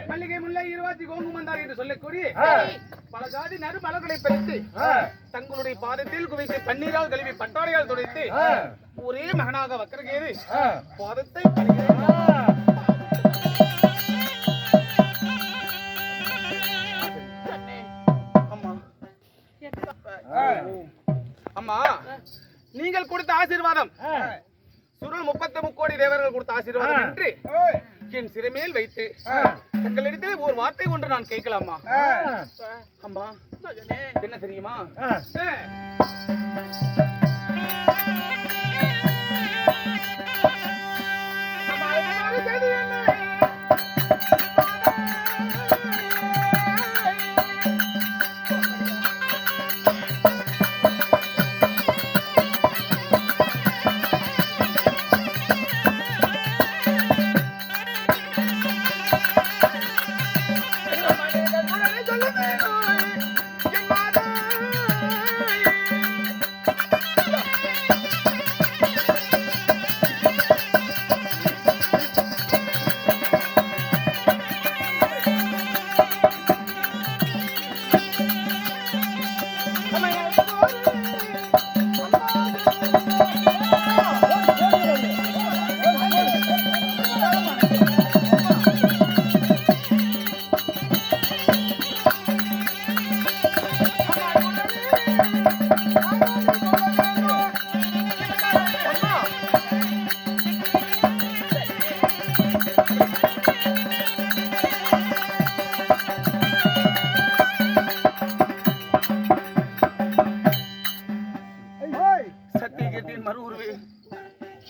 மல்லிகை முல்லை இருவாச்சி கோங்குமந்தார் என்று சொல்லக்கூடிய பல ஜாதி நறு மலர்களை பறித்து தங்களுடைய பாதத்தில் குவித்து பன்னீரால் கழுவி பட்டாடையால் துடைத்து ஒரே மகனாக வக்கரகேது பாதத்தை அம்மா நீங்கள் கொடுத்த ஆசீர்வாதம் சுருள் 33 கோடி தேவர்கள் கொடுத்த ஆசீர்வாதம் என்று என் சிறைமேல் வைத்து தங்களிடத்தில் ஒரு வார்த்தை ஒன்று நான் கேட்கலாமா? அம்மா என்ன தெரியுமா?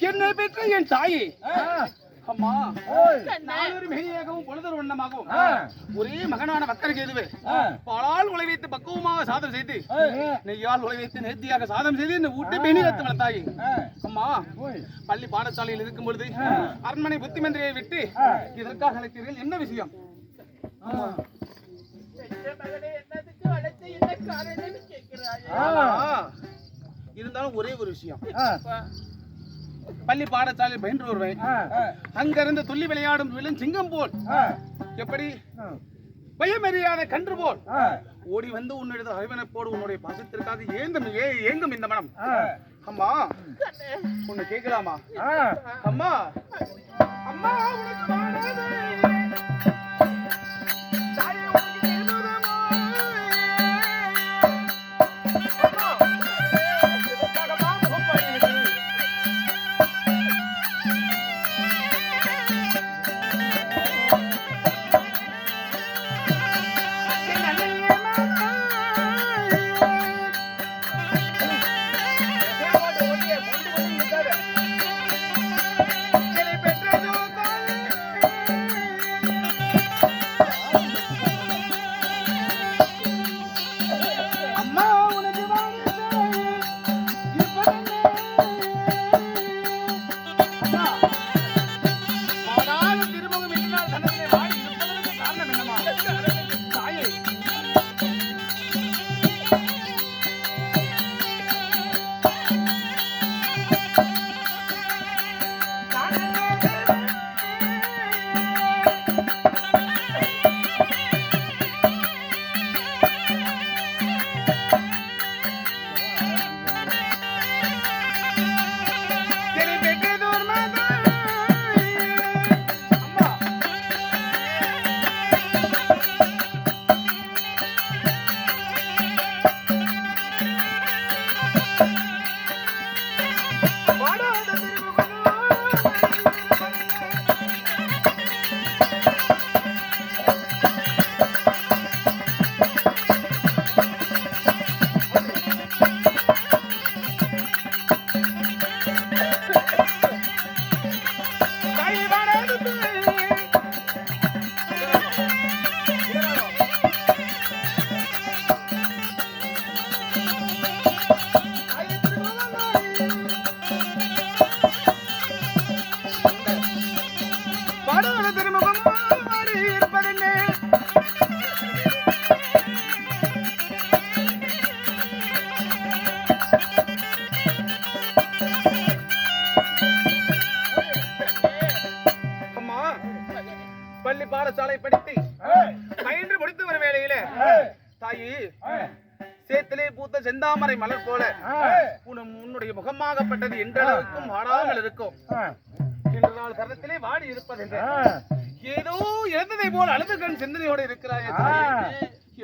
என்னை பெற்ற என் தாயே அம்மா பொழுதொரு வண்ணமாகவும் ஒரே மகனான வக்கரகேதுவே பாலால் உழை வைத்து பக்குவமாக சாதம் செய்து நெய்யால் உழை வைத்து நேர்த்தியாக சாதம் செய்து இந்த ஊட்டை பெணி வைத்து வளர்த்தாயே அம்மா. பள்ளி பாடசாலையில் இருக்கும் பொழுது அரண்மனை புத்தி மந்திரியை விட்டு இதற்காக அழைத்தீர்கள், என்ன விஷயம்? இருந்தாலும் ஒரே ஒரு விஷயம், பள்ளி பாடசாலை பயின்று வருவேன், அங்கிருந்து துள்ளி விளையாடும் விழும் சிங்கம் போல் எப்படி பயமறியாத கன்று போல் ஓடி வந்து உன்னிடத்தில் அறிவனைப்போடு உன்னுடைய பாசத்திற்காக ஏங்கும் இந்த மனம். அம்மா உன்னை கேட்கலாமா? அம்மா அம்மா பள்ளி பாடசாலை படித்து பயின்று முடித்து வரும் வேளையில தாயி சேத்திலே பூத்த செந்தாமரை மலர் போல உன்னுடைய முகமாகப்பட்டது என்றளவுக்கும் வாடாமல் இருக்கும். இன்று நாள் கருத்திலே வாடி இருப்பது ஏதோ இழந்ததை போல் அழுது கண் சிந்தனையோடு இருக்கிறாய்.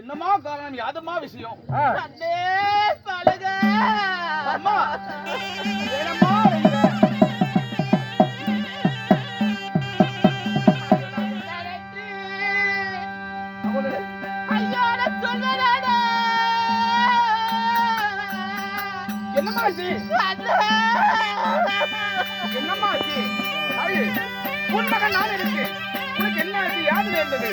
என்னமா காரணம், யாதுமா விஷயம்? அம்மா என்னமாச்சு? என்னமாச்சு? உன் மகன் நான் இருக்கு, உனக்கு என்ன ஆச்சு? யாது வேண்டது?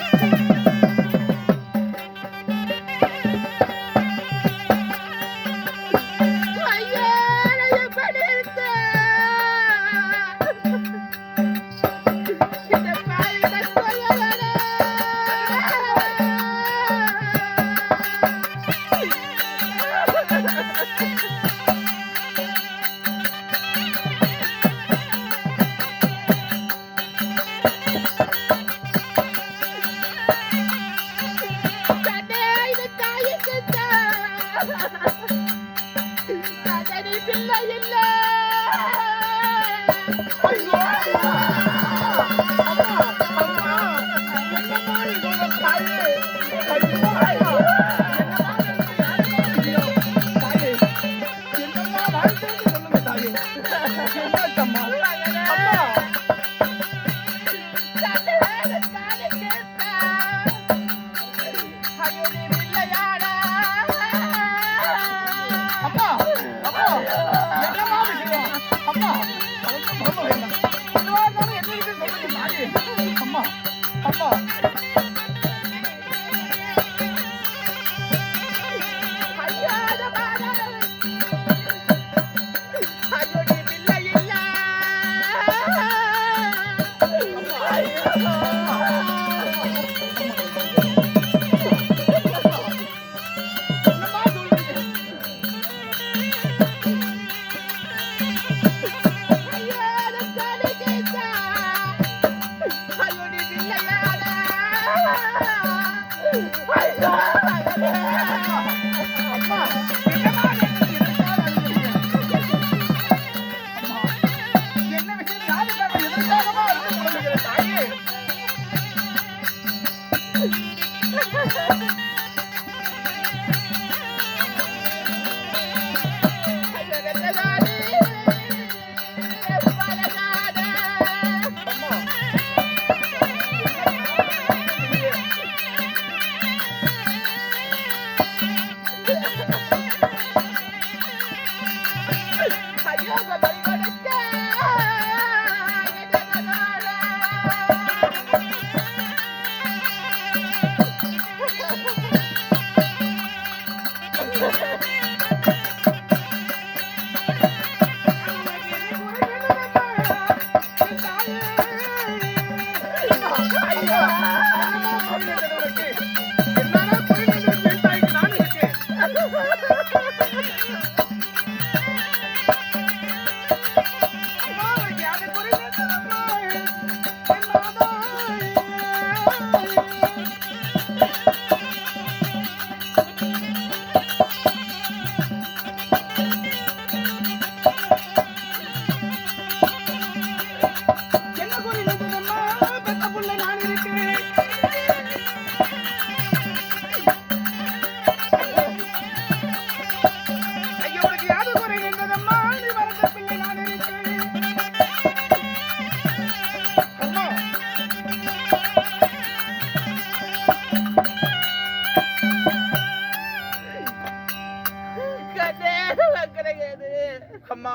அம்மா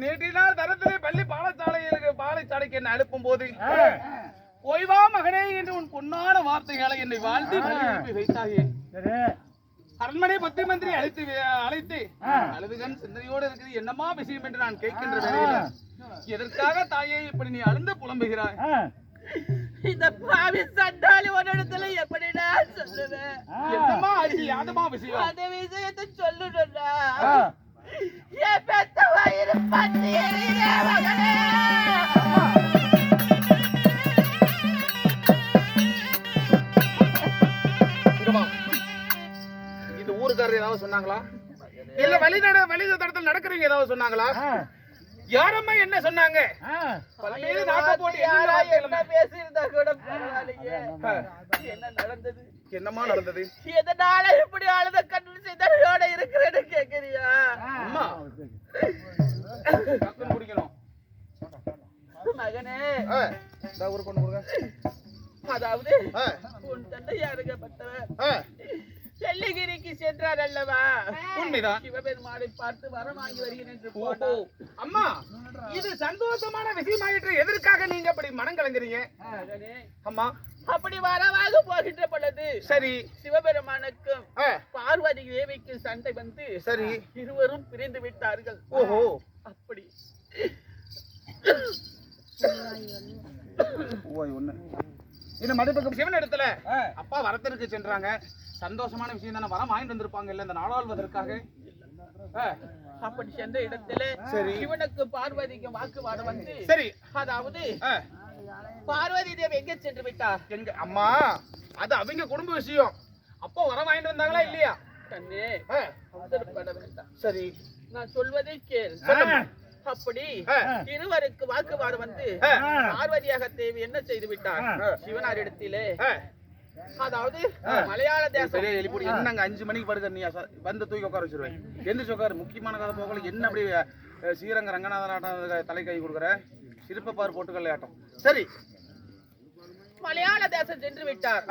நேற்று நாள் தரத்திலே பள்ளி பாடசாலைக்கு என்னை அனுப்பும் போது ஓய்வா மகனே என்று உன் பொன்னான வார்த்தைகளை என்னை வாழ்த்தி வைத்தாயே. அரண்மனை பத்தி மந்திரி அழைத்து அழுதுகன் சிந்தனையோடு இருக்குது என்னமா விஷயம் என்று நான் கேட்கின்ற வேளையில எதற்காக தாயே இப்படி நீ அழுந்து புலம்புகிறாய்? இந்த பாவி சண்டாளி ஒரு இடத்துல எப்படி நான் சொல்லுவேன்? என்னமா ஆச்சு? யாதமா விஷயம்? அந்த விஷயத்தை சொல்லுடா. என் பெத்த வயிறு பத்தி எரியுதே மகனே. சொன்னாங்களா? இல்ல வழி தடத்தில் நடக்கிறீங்க ஏதாவது சொன்னாங்களா? யாரம்மா என்ன சொன்னாங்க? பல்வேறு நாட்டை போட்டு என்ன பேசியிருந்தா கூட பரவாயில்லையே. என்ன நடந்தது? என்னமா நடந்தது? எதனால இப்படி அழுத கண்ணு சிதறோட இருக்கிறேன்னு கேக்குறியா? அம்மா டக்குன்னு குடிக்கணும். மகனே, ஒரு கொண்டு கொடுங்க. அதாவது உன் தந்தை அருகப்பட்டவர் வெள்ளிகிரிக்கு சென்றார் அல்லவா? உண்மைதான். சிவபெருமானை பார்த்து வரம் வாங்கி வருகிறேன் என்று ஓஹோ, போனார். அம்மா இது சந்தோஷமான விஷயமாயிற்று. எதற்காக நீங்க அப்படி மனம் கலங்குறீங்க? மகனே, அம்மா அப்படி வரவாக போகின்ற பொழுது சரி சிவபெருமானுக்கும் பார்வதி தேவிக்கு சண்டை வந்து சரி இருவரும் பிரிந்து விட்டார்கள். ஓஹோ, அப்படி இந்த மதிப்புக்கு சிவன் இடத்துல அப்பா வரத்திற்கு சென்றாங்க. சந்தோஷமான விஷயம் தானே, வரம் வாங்கிட்டு வந்திருப்பாங்க இல்ல இந்த நாடாளுவதற்காக. அப்படி சென்ற இடத்துல சரி சிவனுக்கு பார்வதிக்கும் வாக்குவாதம் வந்து சரி அதாவது பார்வதி தேவி எங்க சென்று விட்டார்? எங்க அம்மா அது அவங்க குடும்ப விஷயம். அப்போ வரம் வாங்கிட்டு வந்தாங்களா இல்லையா? கண்ணே, அவசரப்பட வேண்டாம். சரி நான் சொல்வதை கேள். அப்படி இருவருக்கு வாக்குவாதம் வந்து பார்வதியாக தேவி என்ன செய்து விட்டார்? சிவனார் இடத்திலே அதாவது மலையாள தேசம் என்னங்க 5 மணிக்கு படுக்க நீ வந்து தூக்கி உட்கார வச்சிருவேன். எந்திரிச்சு உட்காரு. முக்கியமான கதை போகல. என்ன அப்படி ஸ்ரீரங்க ரங்கநாதன் ஆட்டம் தலை கை கொடுக்குற சிற்பப்பார் போட்டுக்கல்ல ஆட்டம். சரி மலையாள தேசம் சென்று விட்டார்.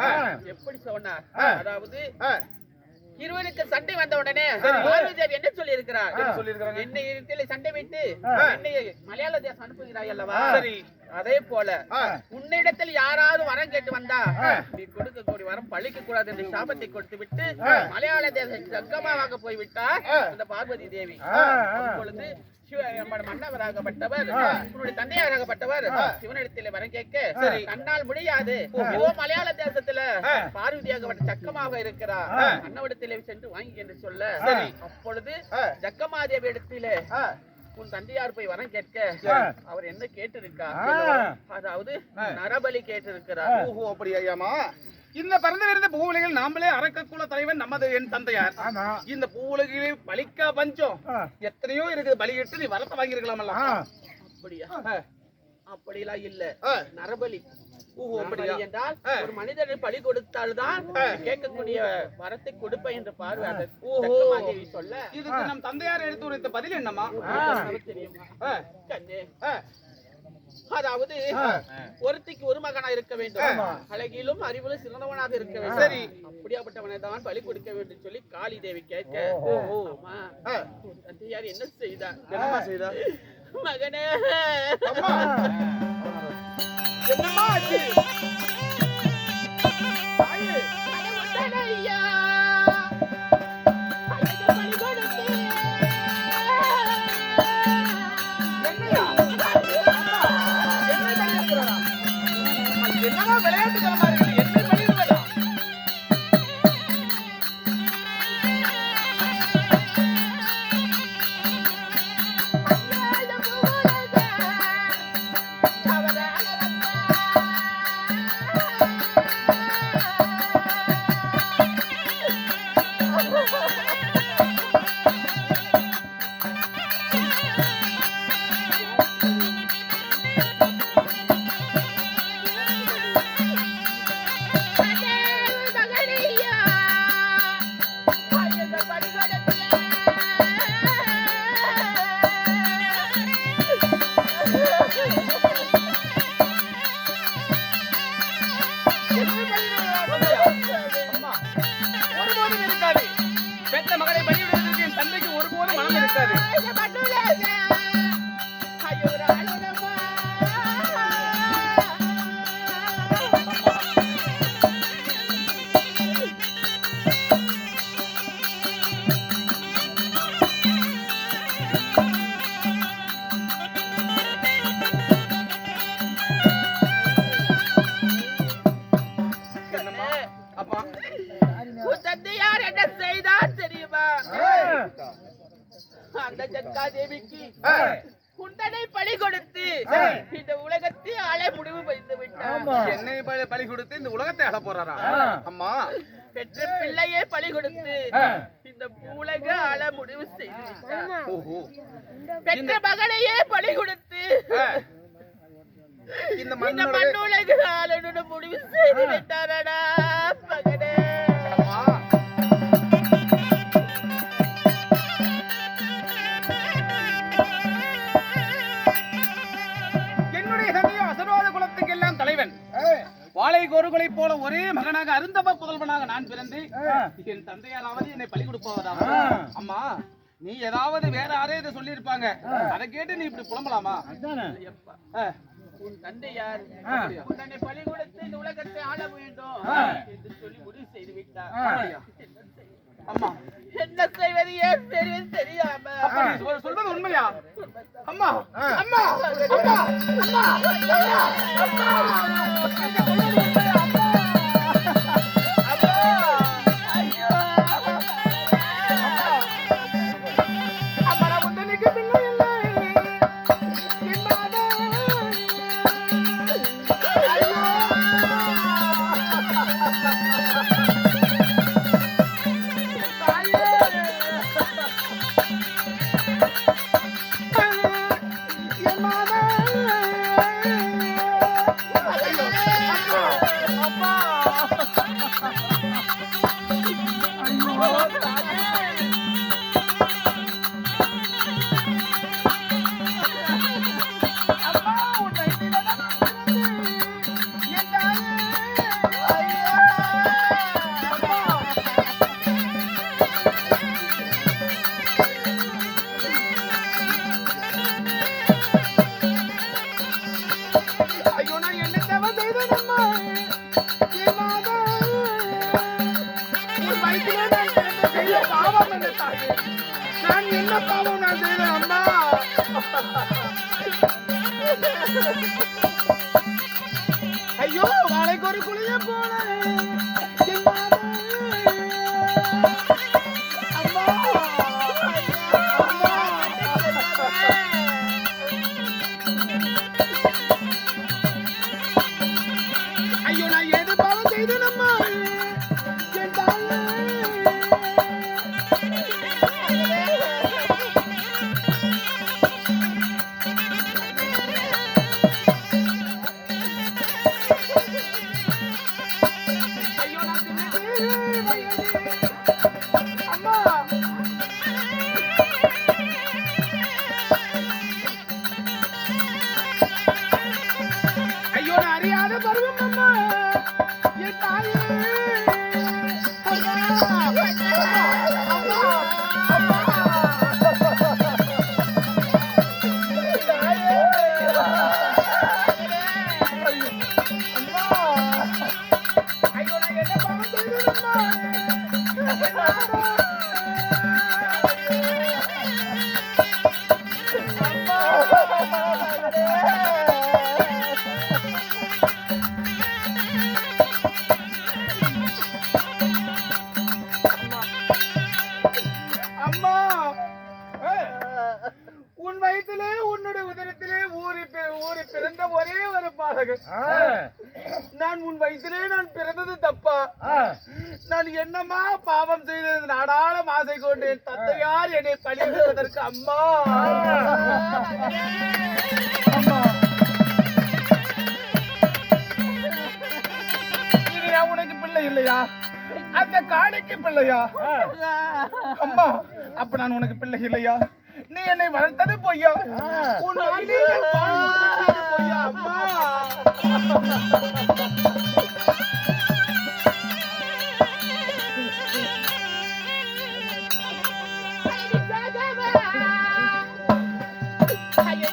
எப்படி சொன்னார்? அதாவது இருவருக்கு சண்டை வந்த உடனே பார்வதி தேவி என்ன சொல்லி இருக்கிறார்? என்னை இடத்தில் சண்டை விட்டு என்னை மலையாள தேசம் அனுப்புகிறாய் அல்லவா? சரி அதே போல உன்னிடத்தில் யாராவது வரம் கேட்டு வந்தா நீ கொடுக்கக்கூடிய வரம் பழிக்க கூடாது என்று சாபத்தை கொடுத்து விட்டு மலையாள தேசம் சங்கமாக போய்விட்டார் இந்த பார்வதி தேவி. அப்பொழுது மன்னவராகப்பட்டவர் உன்னுடைய தந்தையாராகப்பட்டவர் சிவனிடத்திலே வரம் கேட்க கண்ணால் முடியாது, மலையாள தேசத்துல பார்வதியாகப்பட்ட சக்கமாக இருக்கிறார், அண்ணவிடத்திலே சென்று வாங்கி என்று சொல்ல அப்பொழுது ஜக்கமாதேவி இடத்திலே உன் தந்தையார் போய் வரம் கேட்க அவர் என்ன கேட்டிருக்கார்? அதாவது நரபலி கேட்டிருக்கிறார். ஓஹோ, அப்படி ஐயாமா. இந்த பறந்து விருந்த பூவுலகில் நாமளே அரக்கக்குல தலைவன் நமது என் தந்தையார். இந்த பூவுலகிலே பலிக்கா பஞ்சம் எத்தனையோ இருக்குது. பலியிட்டு நீ வரத்தை வாங்கிருக்கலாமல்ல. அப்படியா? அப்படிலாம் இல்ல, நரபலி. என்றால் ஒரு மனிதனை பலி கொடுத்தால்தான் கேட்கக்கூடிய வரத்தை கொடுப்பேன் என்று பார்வை சொல்ல இதுக்கு நம் தந்தையார் எடுத்து உரைத்த பதில் என்னமா தெரியுமா? கண்ணே, அதாவது ஒருத்திக்கு ஒரு மகனா இருக்க வேண்டும், அழகிலும் அறிவிலும் சிறந்தவனாக இருக்க வேண்டும். சரி, அப்படியாப்பட்டவனை தான் பலி கொடுக்க வேண்டும் சொல்லி காளி தேவி கேட்க தந்தையார் என்ன செய்தார்? என்னமா செய்தார்? மகனே, என்னமா ஆச்சு? என்னமா விளையாட்டுத்தனமா இருக்குது? என்ன பண்ணிருக்கா? அந்த ஜக்கா தேவிக்கு குண்டனை பலி கொடுத்து இந்த உலகத்தை ஆள முடிவு வைத்து விட்டார். என்னை பலி கொடுத்து இந்த உலகத்தை ஆள போறாரா? அம்மா, பெற்ற பிள்ளையே பலி கொடுத்து இந்த உலக ஆள முடிவு செய்து விட்டார். ஓஹோ, பெற்ற மகனையே பலி கொடுத்து இந்த இந்த மண்ணுலக ஆளனுடன் முடிவு செய்து விட்டாரடா மகனே. என்னுடைய தந்தையோ அசரோத குலத்துக்கெல்லாம் தலைவன். வாழை கோருகளை போல ஒரே மகனாக அருந்தவ புதல்வனாக நான் பிறந்து என் தந்தையாராவது என்னை பலி கொடுப்பவராக. அம்மா, நீ ஏதாவது வேற யாரே இதை சொல்லி இருப்பாங்க, அதை கேட்டு நீ இப்படி புலம்பலாமா? உன் தந்தை யார்? தன்னை பலி கொடுத்து இந்த உலகத்தை ஆள வேண்டும் என்று சொல்லி முடிவு செய்து விட்டார். அம்மா, என்ன செய்வது ஏன் தெரிவது தெரியாம சொல்றது உண்மையா? அம்மா, அம்மா, அம்மா, அம்மா, நான் என்ன பாவம் நான் செய்தேன் அம்மா? ஐயோ, வாழைக்கு ஒரு குளிய போல ஐயோ, நான் ஏது பாவம் செய்தேன் அம்மா? ஐயோ, நான் அறியாத பருவம் அம்மா, என் தாயே. ஐயோ, நான் என்ன பாவம் செய்தேன் அம்மா? அம்மா, உன் வயிற்றிலே உன்னுடைய உதரத்திலே ஊறி பிறந்த ஒரே ஒரு பாலகன். நான் உன் வயிற்றிலே நான் பிறந்தது தப்பா? நான் என்னமா பாவம் செய்தது? நாடாள ஆசை கொண்டு என் தந்தையார் என்னை பழிவதற்கு அம்மா. உனக்கு பிள்ளை இல்லையா? அந்த காணிக்கு பிள்ளையா? அம்மா, அப்ப நான் உனக்கு பிள்ளை இல்லையா? நீ என்னை வளர்த்தது பொய்யா? உன் பொய்யா அம்மா? ஐயோ,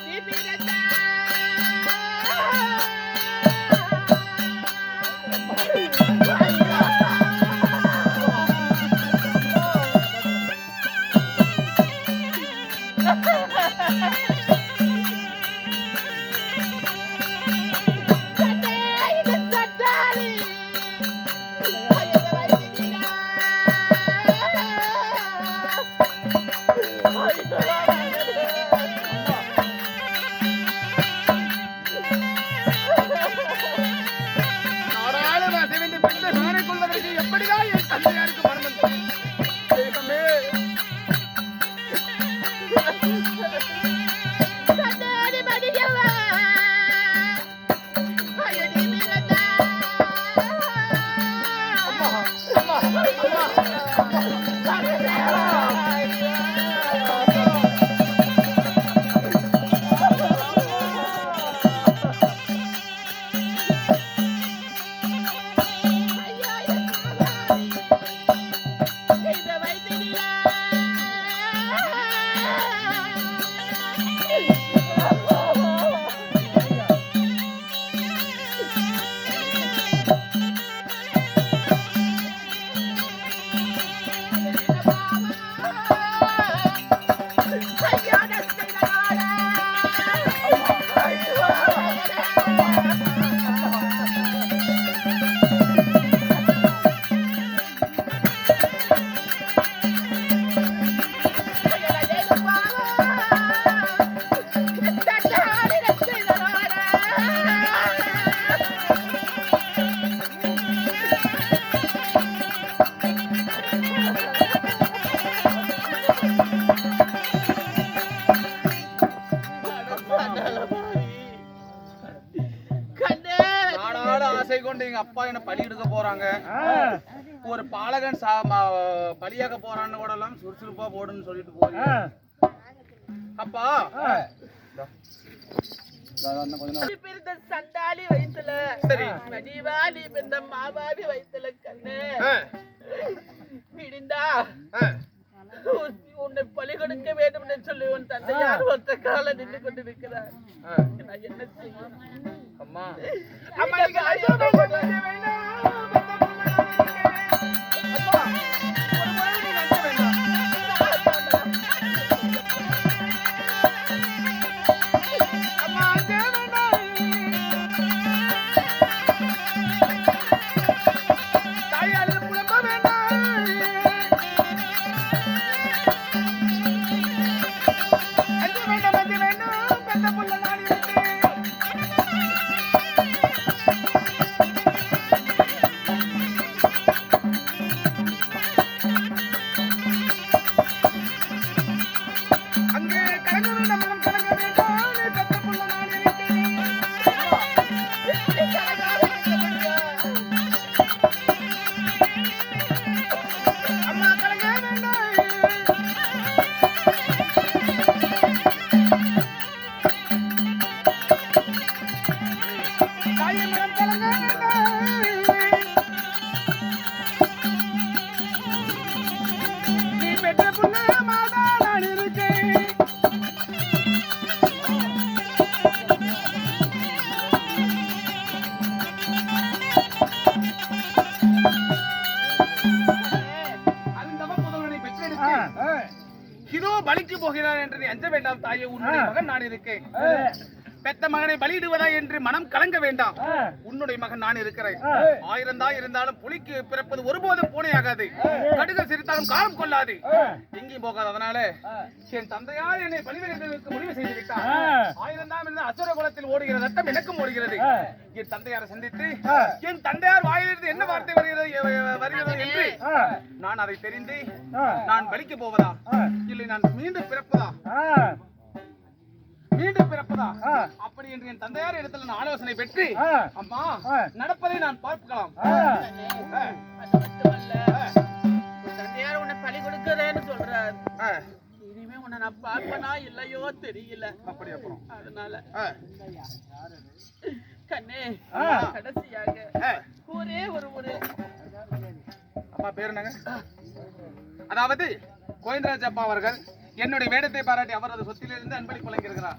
ஆசை கொண்டு எங்க அப்பா என்ன பலி எடுக்க போறாங்க, ஒரு பாலகன் பலியாக போறான்னு கூட எல்லாம் சுறுசுறுப்பா போடுன்னு சொல்லிட்டு போறீங்க. அப்பா சண்டாளி வயிற்றுல சரி மடிவாளி பிறந்த மாபாவி வயிற்றுல கண்ணு விடிந்தா உன்னை பலி கொடுக்க வேண்டும் என்று சொல்லி உன் தந்தை யார் ஒருத்த கால நின்று கொண்டு இருக்கிறார். நான் என்ன செய்யும் அம்மா? இதோ பலிக்கு போகிறார் என்று நீ அஞ்ச வேண்டாம் தாயே, உன்னுடைய மகன் நான் இருக்கேன். பெத்த மகனை பலியிடுவதா என்று மனம் கலங்க வேண்டாம். உன்னுடைய மகன் நான் இருக்கிறேன். 1000 தான் இருந்தாலும் புலிக்கு பிறப்பது ஒருபோதும் பூனையாகாது. கடுகள் சிரித்தாலும் காலம் கொள்ளாது, எங்கேயும் போகாது. அதனால என் தந்தையார் என்னை பலியிடுவதற்கு முடிவு செய்து விட்டார். 1000 தான் இருந்தால் அசுர குலத்தில் ஓடுகிற ரத்தம் எனக்கும் ஓடுகிறது. என் தந்தையாரை சந்தித்து என் தந்தையார் வாயிலிருந்து என்ன வார்த்தை வருகிறது என்று நான் அதை தெரிந்து நான் பலிக்க போவதா இல்லை நான் மீண்டும் பிறப்பதா அப்படி என்று என் தந்தையார் இடத்துல நான் ஆலோசனை பெற்று அம்மா நடப்பதை நான் பார்க்கலாம். தந்தையார் உன்னை பலி கொடுக்கிறேன்னு சொல்றாரு. இனிமே உன்னை நான் பார்ப்பனா இல்லையோ தெரியல. அப்படி அப்புறம் அதனால கண்ணே கடைசியாக ஒரே ஒரு அப்பா பேரு என்னங்க? அதாவது கோவிந்தராஜ் அப்பா அவர்கள் என்னுடைய வேடத்தை பாராட்டி அவரது சொத்திலிருந்து அன்பளிப்பு வழங்கியிருக்கிறார்.